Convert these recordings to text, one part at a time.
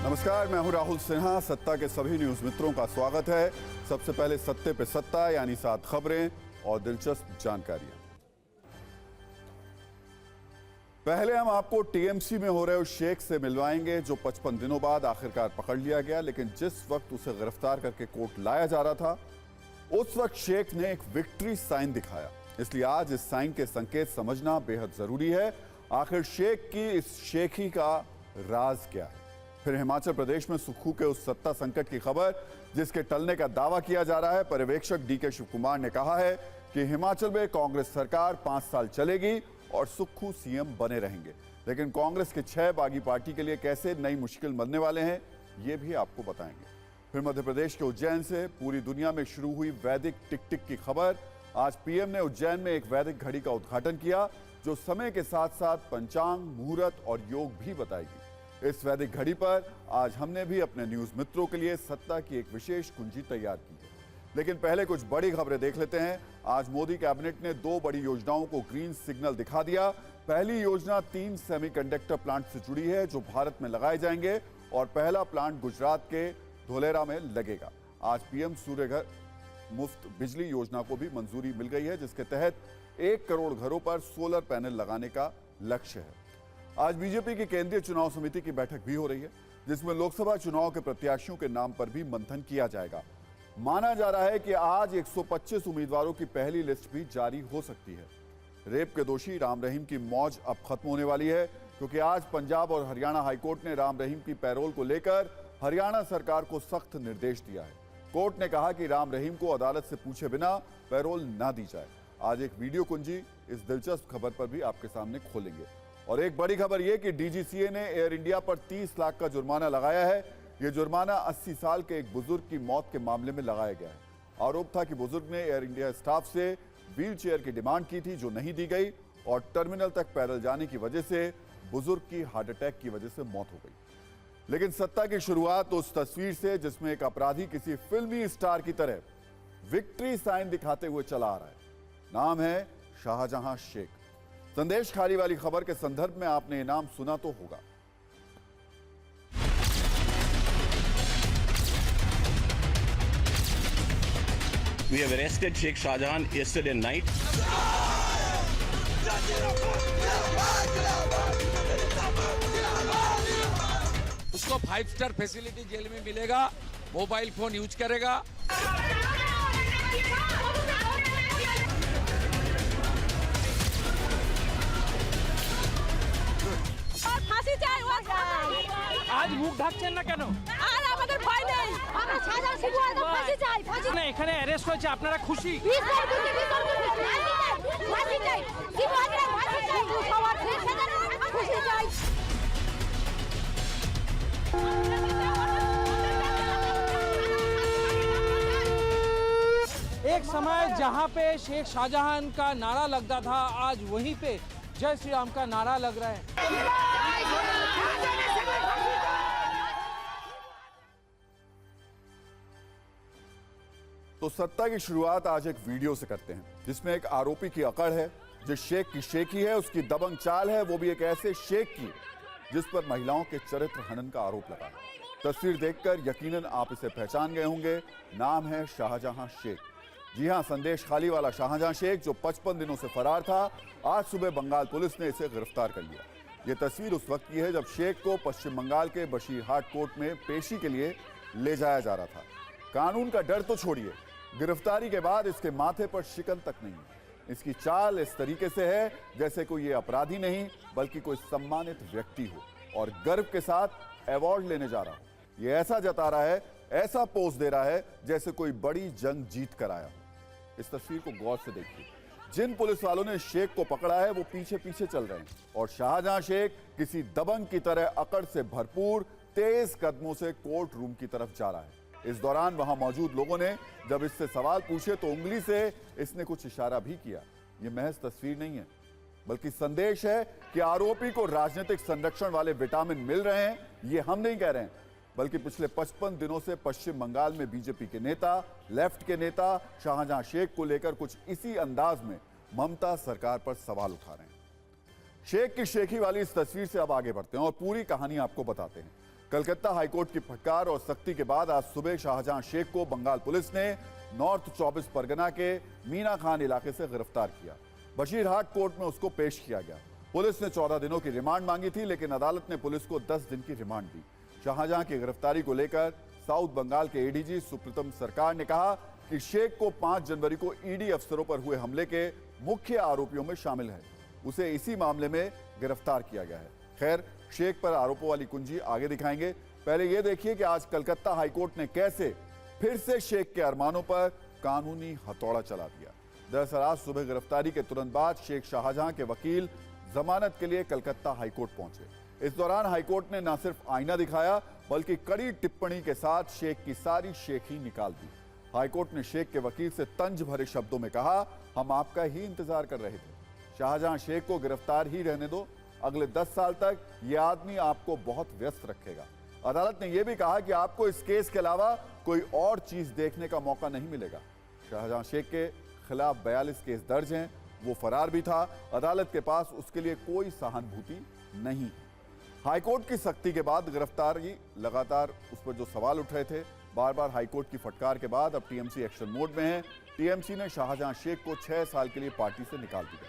नमस्कार, मैं हूं राहुल सिन्हा। सत्ता के सभी न्यूज मित्रों का स्वागत है। सबसे पहले सत्ते पे सत्ता यानी 7 खबरें और दिलचस्प जानकारियां। पहले हम आपको टीएमसी में हो रहे उस शेख से मिलवाएंगे जो 55 दिनों बाद आखिरकार पकड़ लिया गया, लेकिन जिस वक्त उसे गिरफ्तार करके कोर्ट लाया जा रहा था उस वक्त शेख ने एक विक्ट्री साइन दिखाया। इसलिए आज इस साइन के संकेत समझना बेहद जरूरी है। आखिर शेख की इस शेखी का राज क्या है? फिर हिमाचल प्रदेश में सुक्खू के उस सत्ता संकट की खबर जिसके टलने का दावा किया जा रहा है। पर्यवेक्षक डीके शिव कुमार ने कहा है कि हिमाचल में कांग्रेस सरकार 5 साल चलेगी और सुक्खू सीएम बने रहेंगे, लेकिन कांग्रेस के 6 बागी पार्टी के लिए कैसे नई मुश्किल बनने वाले हैं ये भी आपको बताएंगे। फिर मध्य प्रदेश के उज्जैन से पूरी दुनिया में शुरू हुई वैदिक टिक टिक की खबर। आज पीएम ने उज्जैन में एक वैदिक घड़ी का उद्घाटन किया जो समय के साथ साथ पंचांग, मुहूर्त और योग भी बताएगी। इस वैदिक घड़ी पर आज हमने भी अपने न्यूज मित्रों के लिए सत्ता की एक विशेष कुंजी तैयार की है। लेकिन पहले कुछ बड़ी खबरें देख लेते हैं। आज मोदी कैबिनेट ने 2 बड़ी योजनाओं को ग्रीन सिग्नल दिखा दिया। पहली योजना 3 सेमीकंडक्टर प्लांट से जुड़ी है जो भारत में लगाए जाएंगे और पहला प्लांट गुजरात के धोलेरा में लगेगा। आज पीएम सूर्य घर मुफ्त बिजली योजना को भी मंजूरी मिल गई है, जिसके तहत 1 करोड़ घरों पर सोलर पैनल लगाने का लक्ष्य है। आज बीजेपी की केंद्रीय चुनाव समिति की बैठक भी हो रही है, जिसमें लोकसभा चुनाव के प्रत्याशियों के नाम पर भी मंथन किया जाएगा। माना जा रहा है कि आज 125 उम्मीदवारों की पहली लिस्ट भी जारी हो सकती है। रेप के दोषी राम रहीम की मौज अब खत्म होने वाली है, क्योंकि आज पंजाब और हरियाणा हाईकोर्ट ने राम रहीम की पैरोल को लेकर हरियाणा सरकार को सख्त निर्देश दिया है। कोर्ट ने कहा कि राम रहीम को अदालत से पूछे बिना पैरोल ना दी जाए। आज एक वीडियो कुंजी इस दिलचस्प खबर पर भी आपके सामने खोलेंगे। और एक बड़ी खबर यह कि डीजीसीए ने एयर इंडिया पर 30 लाख का जुर्माना लगाया है। यह जुर्माना 80 साल के एक बुजुर्ग की मौत के मामले में लगाया गया है। आरोप था कि बुजुर्ग ने एयर इंडिया स्टाफ से व्हील चेयर की डिमांड की थी जो नहीं दी गई और टर्मिनल तक पैदल जाने की वजह से बुजुर्ग की हार्ट अटैक की वजह से मौत हो गई। लेकिन सत्ता की शुरुआत उस तस्वीर से जिसमें एक अपराधी किसी फिल्मी स्टार की तरह विक्ट्री साइन दिखाते हुए चला आ रहा है। नाम है शाहजहां शेख। संदेश खाली वाली खबर के संदर्भ में आपने ये नाम सुना तो होगा। We have arrested Sheikh Shahjahan yesterday night. उसको 5 स्टार फैसिलिटी जेल में मिलेगा, मोबाइल फोन यूज करेगा। আজ মুখ ঢাকছেন না কেন? আর আমাদের ভয় নেই, আমরা সাজা শিখবো, একদম ফাঁসি চাই, ফাঁসি। না, এখানে অ্যারেস্ট হয়েছে, আপনারা খুশি? ফাঁসি চাই, কি বলছেন? ফাঁসি চাই, সবার খুশি চাই। एक समय जहां पे शेख शाहजहां का नारा लगता था, आज वहीं पे जय श्री राम का नारा लग रहा है। तो सत्ता की शुरुआत आज एक वीडियो से करते हैं जिसमें एक आरोपी की अकड़ है। जिस शेख की शेखी है उसकी दबंग चाल है, वो भी एक ऐसे शेख की जिस पर महिलाओं के चरित्र हनन का आरोप लगा है। तस्वीर देखकर यकीनन आप इसे पहचान गए होंगे। नाम है शाहजहां शेख। जी हां, संदेश खाली वाला शाहजहां शेख जो 55 दिनों से फरार था। आज सुबह बंगाल पुलिस ने इसे गिरफ्तार कर लिया। यह तस्वीर उस वक्त की है जब शेख को पश्चिम बंगाल के बशीरहाट कोर्ट में पेशी के लिए ले जाया जा रहा था। कानून का डर तो छोड़िए, गिरफ्तारी के बाद इसके माथे पर शिकन तक नहीं है। इसकी चाल इस तरीके से है जैसे कोई ये अपराधी नहीं बल्कि कोई सम्मानित व्यक्ति हो और गर्व के साथ अवार्ड लेने जा रहा हो। ये ऐसा जता रहा है, ऐसा पोज दे रहा है जैसे कोई बड़ी जंग जीत कर आया हो। इस तस्वीर को गौर से देखिए। जिन पुलिस वालों ने शेख को पकड़ा है वो पीछे पीछे चल रहे हैं और शाहजहां शेख किसी दबंग की तरह अकड़ से भरपूर तेज कदमों से कोर्ट रूम की तरफ जा रहा है। इस दौरान वहां मौजूद लोगों ने जब इससे सवाल पूछे तो उंगली से इसने कुछ इशारा भी किया। यह महज तस्वीर नहीं है बल्कि संदेश है कि आरोपी को राजनीतिक संरक्षण वाले विटामिन मिल रहे हैं। ये हम नहीं कह रहे हैं बल्कि पिछले 55 दिनों से पश्चिम बंगाल में बीजेपी के नेता, लेफ्ट के नेता शाहजहां शेख को लेकर कुछ इसी अंदाज में ममता सरकार पर सवाल उठा रहे हैं। शेख की शेखी वाली इस तस्वीर से अब आगे बढ़ते हैं और पूरी कहानी आपको बताते हैं। कलकत्ता हाईकोर्ट की फटकार और सख्ती के बाद आज सुबह शाहजहां शेख को बंगाल पुलिस ने नॉर्थ 24 परगना के मीना खान इलाके से गिरफ्तार किया। बशीरहाट कोर्ट में उसको पेश किया गया। पुलिस ने 14 दिनों की रिमांड मांगी थी, लेकिन अदालत ने पुलिस को 10 दिन की रिमांड दी। शाहजहां की गिरफ्तारी को लेकर साउथ बंगाल के एडीजी सुप्रीतम सरकार ने कहा कि शेख को 5 जनवरी को ईडी अफसरों पर हुए हमले के मुख्य आरोपियों में शामिल है। उसे इसी मामले में गिरफ्तार किया गया है। खैर, शेख पर आरोपों वाली कुंजी आगे दिखाएंगे। पहले यह देखिए कि आज कलकत्ता हाईकोर्ट ने कैसे फिर से शेख के अरमानों पर कानूनी हथौड़ा चला दिया। दरअसल आज सुबह गिरफ्तारी के तुरंत बाद शेख शाहजहां के वकील जमानत के लिए कलकत्ता हाईकोर्ट पहुंचे। इस दौरान हाईकोर्ट ने न सिर्फ आईना दिखाया, बल्कि कड़ी टिप्पणी के साथ शेख की सारी शेखी निकाल दी। हाईकोर्ट ने शेख के वकील से तंज भरे शब्दों में कहा, हम आपका ही इंतजार कर रहे थे। शाहजहां शेख को गिरफ्तार ही रहने दो, अगले 10 साल तक यह आदमी आपको बहुत व्यस्त रखेगा। अदालत ने यह भी कहा कि आपको इस केस के अलावा कोई और चीज देखने का मौका नहीं मिलेगा। शाहजहां शेख के खिलाफ 42 केस दर्ज हैं। वो फरार भी था। अदालत के पास उसके लिए कोई सहानुभूति नहीं। हाईकोर्ट की सख्ती के बाद गिरफ्तारी लगातार उस पर जो सवाल उठ रहे थे, बार बार हाईकोर्ट की फटकार के बाद अब टीएमसी एक्शन मोड में है। टीएमसी ने शाहजहां शेख को 6 साल के लिए पार्टी से निकाल दिया।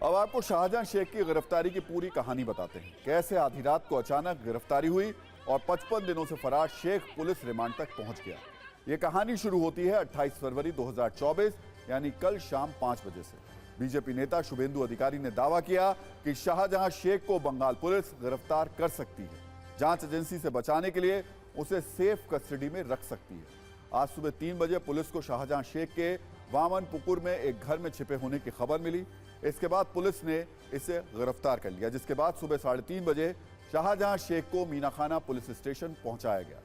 अब आपको शाहजहां शेख की गिरफ्तारी की पूरी कहानी बताते हैं। कैसे आधी रात को अचानक गिरफ्तारी हुई और 55 दिनों से फरार शेख पुलिस रिमांड तक पहुंच गया। यह कहानी शुरू होती है 28 फरवरी 2024 यानी कल शाम 5 बजे से। बीजेपी नेता शुभेंदु अधिकारी ने दावा किया कि शाहजहां शेख को बंगाल पुलिस गिरफ्तार कर सकती है। जांच एजेंसी से बचाने के लिए उसे सेफ कस्टडी में रख सकती है। आज सुबह 3 बजे पुलिस को शाहजहां शेख के वामनपुकुर में एक घर में छिपे होने की खबर मिली। इसके बाद पुलिस ने इसे गिरफ्तार कर लिया, जिसके बाद सुबह 3:30 बजे शाहजहां शेख को मीनाखाना पुलिस स्टेशन पहुंचाया गया।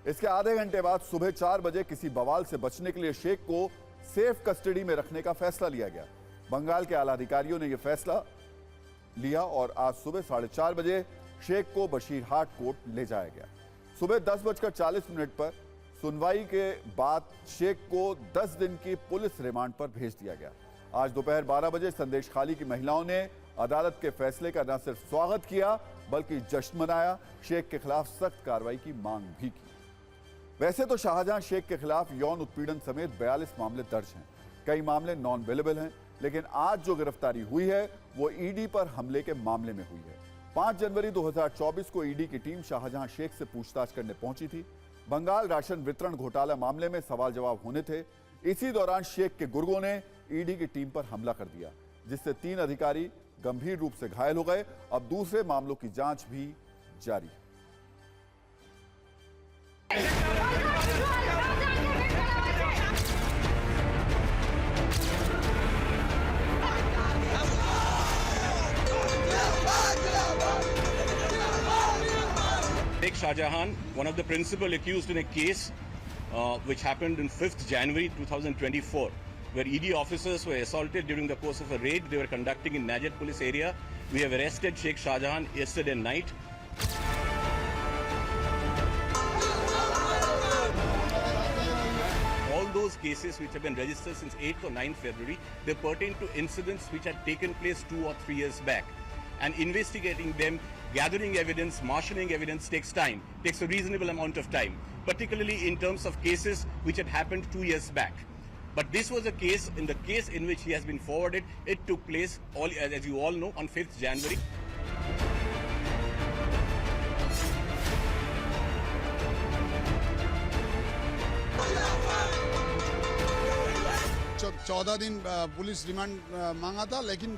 इसके आधे घंटे बाद सुबह 4 बजे किसी बवाल से बचने के लिए शेख को सेफ कस्टडी में रखने का फैसला लिया गया। बंगाल के आला अधिकारियों ने यह फैसला लिया और आज सुबह 4:30 बजे शेख को बशीरहाट कोर्ट ले जाया गया। सुबह 10:40 पर सुनवाई के बाद शेख को 10 दिन की पुलिस रिमांड पर भेज दिया गया। आज दोपहर 12 बजे संदेश खाली की महिलाओं ने अदालत के फैसले का न सिर्फ स्वागत किया, बल्कि जश्न मनाया। शेख के खिलाफ सख्त कार्रवाई की मांग भी की। वैसे तो शाहजहां शेख के खिलाफ यौन उत्पीड़न समेत 42 मामले दर्ज हैं। कई मामले नॉन अवेलेबल हैं, लेकिन आज जो गिरफ्तारी हुई है वो ईडी पर हमले के मामले में हुई है। 5 जनवरी 2024 को ईडी की टीम शाहजहां शेख से पूछताछ करने पहुंची थी। बंगाल राशन वितरण घोटाला मामले में सवाल जवाब होने थे। इसी दौरान शेख के गुर्गों ने ईडी की टीम पर हमला कर दिया, जिससे 3 अधिकारी गंभीर रूप से घायल हो गए। अब दूसरे मामलों की जांच भी जारी है। Sheikh Shahjahan, one of the principal accused in a case which happened on 5th January 2024, where ED officers were assaulted during the course of a raid they were conducting in Najat police area. We have arrested Sheikh Shahjahan yesterday night. All those cases which have been registered since 8th or 9th February, they pertain to incidents which had taken place 2 or 3 years back. And investigating them, gathering evidence, marshalling evidence takes time, takes a reasonable amount of time, particularly in terms of cases which had happened 2 years back. But this was a case, in the case in which he has been forwarded, it took place, as you all know, on 5th January. तो 14 दिन police remand मांगा था, लेकिन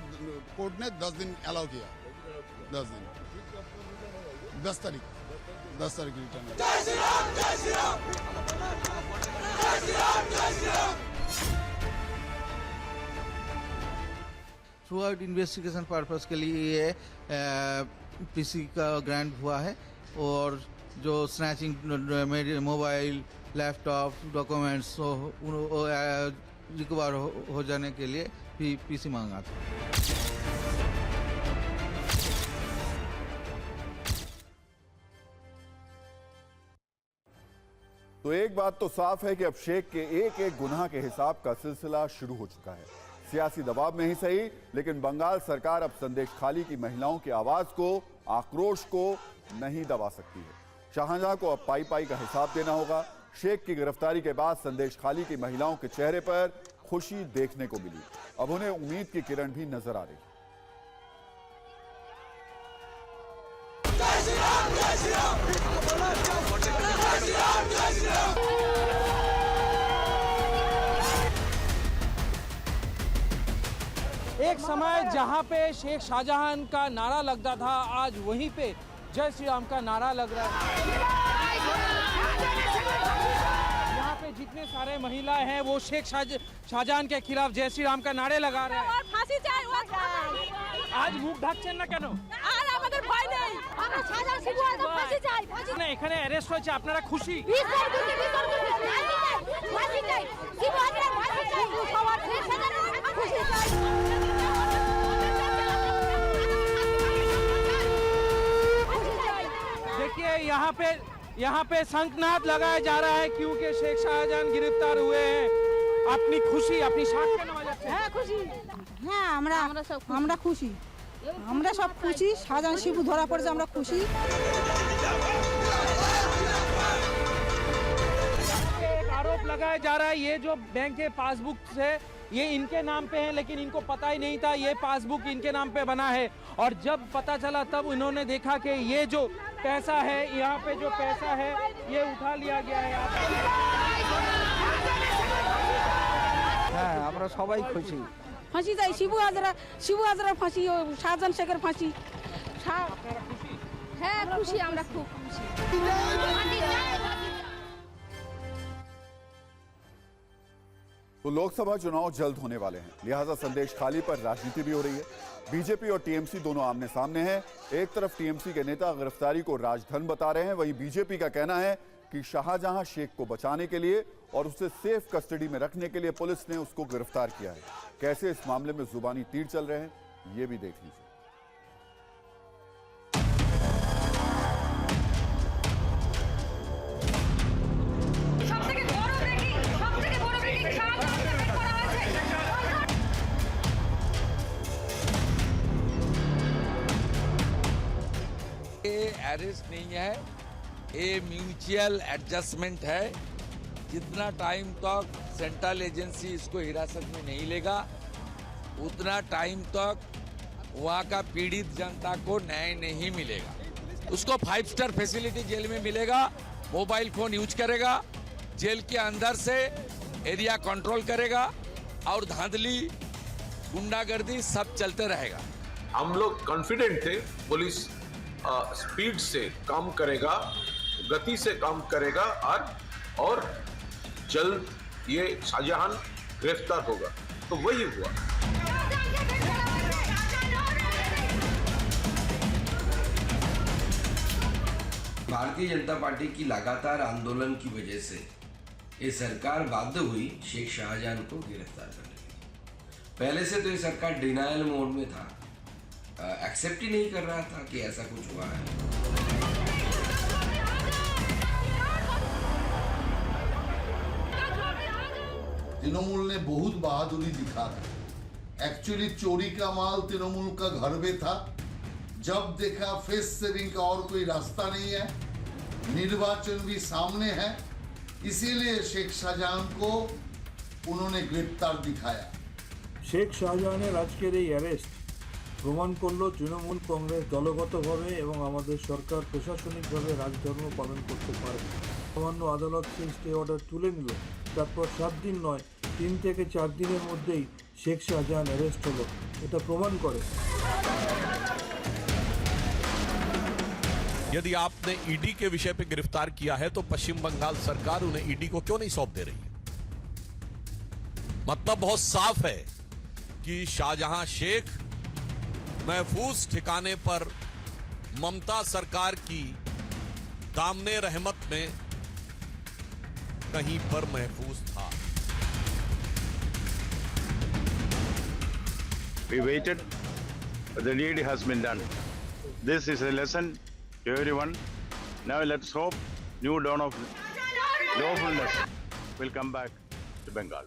court ने 10 दिन allow किया। 10 दिन 10 तारीख रिटर्न। जय श्री राम, जय श्री राम, जय श्री राम, जय Shri Ram. Through out investigation purpose के लिए ये पीसी का ग्रांट हुआ है और जो snatching mobile, laptop, documents recover हो जाने के लिए भी पीसी मांगा था। तो एक बात तो साफ है कि अब शेख के एक एक गुनाह के हिसाब का सिलसिला शुरू हो चुका है। सियासी दबाव में ही सही, लेकिन बंगाल सरकार अब संदेश खाली की महिलाओं की आवाज को आक्रोश को नहीं दबा सकती है। शाहजहां को अब पाई पाई का हिसाब देना होगा। शेख की गिरफ्तारी के बाद संदेश खाली की महिलाओं के चेहरे पर खुशी देखने को मिली। अब उन्हें उम्मीद की किरण भी नजर आ रही है। एक समय जहां पे शेख शाहजहां का नारा लगता था, आज वहीं पे जय श्री राम का नारा लग रहा है। यहाँ पे जितने सारे महिलाएं हैं वो शेख शाहजहां के खिलाफ जय श्री राम का नारे लगा रहे हैं। फांसी चाहिए आज মুখ ঢাকছেন না কেন? আর আমাদের ভয় নেই, আমরা সাধারণ শিশু আজ ফাঁসি চাই। না, এখানে অ্যারেস্ট হয়েছে, আপনারা খুশি? ফাঁসি চাই, শিবু হাজরা ফাঁসি চাই, সবার সাধারণ খুশি চাই। देखिए यहाँ पे शंखनाद लगाया जा रहा है क्योंकि शेख शाहजहां गिरफ्तार हुए हैं। अपनी खुशी, अपनी शाख के वजह से। হ্যাঁ খুশি, হ্যাঁ আমরা খুশি, আমরা সব খুশি। শাহজাহান শিবু ধরা পড়েছে, আমরা খুশি। एक आरोप लगाया जा रहा है ये जो बैंक के पासबुक से ये इनके नाम पे है, लेकिन इनको पता ही नहीं था ये पासबुक इनके नाम पे बना है। और जब पता चला तब इन्होंने देखा कि ये जो पैसा है, यहाँ पे जो पैसा है ये उठा लिया गया है। হ্যাঁ আমরা সবাই খুশি। ফাঁসি চাই, শিবু হাজরা ফাঁসি, শাহজাহান শেখের ফাঁসি। হ্যাঁ খুশি, আমরা খুব খুশি। तो लोकसभा चुनाव जल्द होने वाले हैं, लिहाजा संदेश खाली पर राजनीति भी हो रही है। बीजेपी और टीएमसी दोनों आमने सामने हैं। एक तरफ टीएमसी के नेता गिरफ्तारी को राजधन बता रहे हैं, वहीं बीजेपी का कहना है कि शाहजहां शेख को बचाने के लिए और उसे सेफ कस्टडी में रखने के लिए पुलिस ने उसको गिरफ्तार किया है। कैसे इस मामले में जुबानी तीर चल रहे हैं, ये भी देख लीजिए। अरेस्ट नहीं है, ये म्यूचुअल एडजस्टमेंट है। जितना टाइम तक सेंट्रल एजेंसी इसको हिरासत में नहीं लेगा उतना टाइम तक वहाँ का पीड़ित जनता को न्याय नहीं मिलेगा। उसको 5 स्टार फैसिलिटी जेल में मिलेगा, मोबाइल फोन यूज करेगा, जेल के अंदर से एरिया कंट्रोल करेगा और धांधली गुंडागर्दी सब चलते रहेगा। हम लोग कॉन्फिडेंट थे पुलिस स्पीड से काम करेगा, गति से काम करेगा और जल्द ये शाहजहां गिरफ्तार होगा, तो वही हुआ। भारतीय जनता पार्टी की लगातार आंदोलन की वजह से ये सरकार बाध्य हुई शेख शाहजहां को गिरफ्तार करने के लिए। पहले से तो ये सरकार डिनायल मोड में था, एक्सेप्ट ही नहीं कर रहा था कि ऐसा कुछ हुआ है। तृणमूल ने बहुत बहादुरी दिखा था। एक्चुअली चोरी का माल तृणमूल का घर में था। जब देखा फेस सेविंग का और कोई रास्ता नहीं है, निर्वाचन भी सामने है, इसीलिए शेख शाहजहां को उन्होंने गिरफ्तार दिखाया। শেখ শাহজাহানের আজকের এই অ্যারেস্ট প্রমাণ করল তৃণমূল কংগ্রেস দলগতভাবে এবং আমাদের সরকার প্রশাসনিকভাবে রাজধর্ম পালন করতে পারে। সামান্য আদালত সেই স্টে অর্ডার তুলে নিল, তারপর 7 দিন নয় 3 থেকে 4 দিনের মধ্যেই শেখ শাহজাহান অ্যারেস্ট হলো। এটা প্রমাণ করে यदि आपने ईडी के विषय पे गिरफ्तार किया है तो पश्चिम बंगाल सरकार उन्हें ईडी को क्यों नहीं सौंप दे रही है? मतलब बहुत साफ है कि शाहजहां शेख महफूज ठिकाने पर ममता सरकार की दामने रहमत में कहीं पर महफूज था। We waited, but the deed has been done. This is a lesson to everyone. Now let's hope new dawn of lawfulness will come back to Bengal.